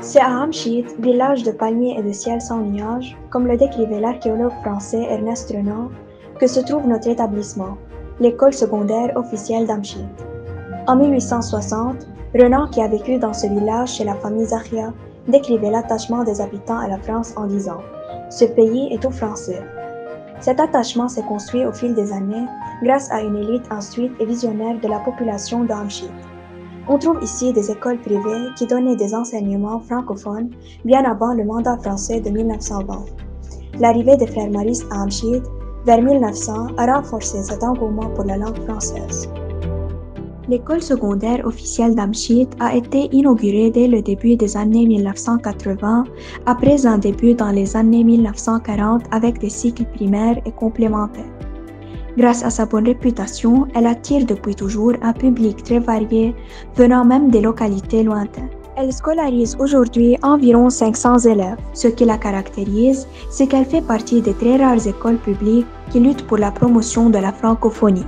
C'est à Amchit, village de palmiers et de ciel sans nuages, comme le décrivait l'archéologue français Ernest Renan, que se trouve notre établissement, l'école secondaire officielle d'Amchit. En 1860, Renan, qui a vécu dans ce village chez la famille Zachia, décrivait l'attachement des habitants à la France en disant « Ce pays est tout français ». Cet attachement s'est construit au fil des années grâce à une élite instruite et visionnaire de la population de Amchit. On trouve ici des écoles privées qui donnaient des enseignements francophones bien avant le mandat français de 1920. L'arrivée des frères maristes à Amchit vers 1900 a renforcé cet engouement pour la langue française. L'école secondaire officielle d'Amchit a été inaugurée dès le début des années 1980, après un début dans les années 1940 avec des cycles primaires et complémentaires. Grâce à sa bonne réputation, elle attire depuis toujours un public très varié, venant même des localités lointaines. Elle scolarise aujourd'hui environ 500 élèves. Ce qui la caractérise, c'est qu'elle fait partie des très rares écoles publiques qui luttent pour la promotion de la francophonie.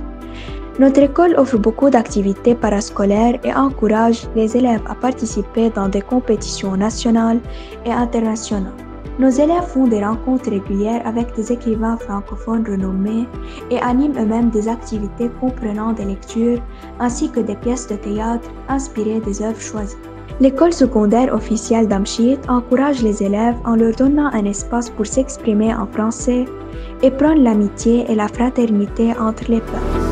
Notre école offre beaucoup d'activités parascolaires et encourage les élèves à participer dans des compétitions nationales et internationales. Nos élèves font des rencontres régulières avec des écrivains francophones renommés et animent eux-mêmes des activités comprenant des lectures ainsi que des pièces de théâtre inspirées des œuvres choisies. L'école secondaire officielle d'Amchit encourage les élèves en leur donnant un espace pour s'exprimer en français et prendre l'amitié et la fraternité entre les peuples.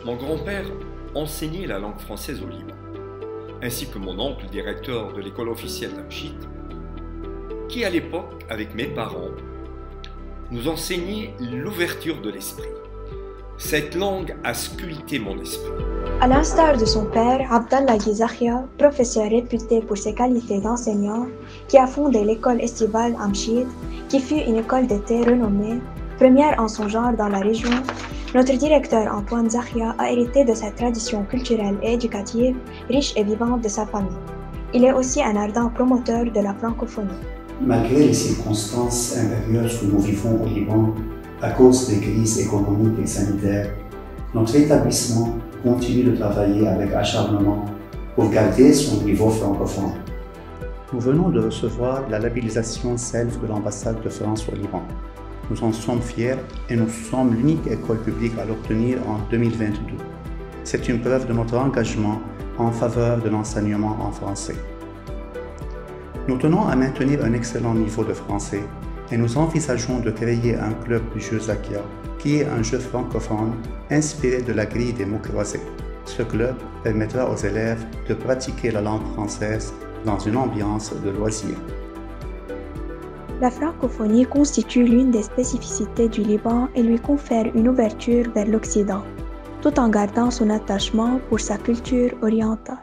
Mon grand-père enseignait la langue française au Liban, ainsi que mon oncle directeur de l'école officielle d'Amchit, qui à l'époque, avec mes parents, nous enseignait l'ouverture de l'esprit. Cette langue a sculpté mon esprit. À l'instar de son père, Abdallah Zachia, professeur réputé pour ses qualités d'enseignant, qui a fondé l'école estivale Amchit, qui fut une école d'été renommée, première en son genre dans la région, notre directeur Antoine Zachia a hérité de cette tradition culturelle et éducative, riche et vivante de sa famille. Il est aussi un ardent promoteur de la francophonie. Malgré les circonstances impérieuses que nous vivons au Liban, à cause des crises économiques et sanitaires, notre établissement continue de travailler avec acharnement pour garder son niveau francophone. Nous venons de recevoir la labellisation SELF de l'ambassade de France au Liban. Nous en sommes fiers et nous sommes l'unique école publique à l'obtenir en 2022. C'est une preuve de notre engagement en faveur de l'enseignement en français. Nous tenons à maintenir un excellent niveau de français et nous envisageons de créer un club du jeu Zachia, qui est un jeu francophone inspiré de la grille des mots croisés. Ce club permettra aux élèves de pratiquer la langue française dans une ambiance de loisir. La francophonie constitue l'une des spécificités du Liban et lui confère une ouverture vers l'Occident, tout en gardant son attachement pour sa culture orientale.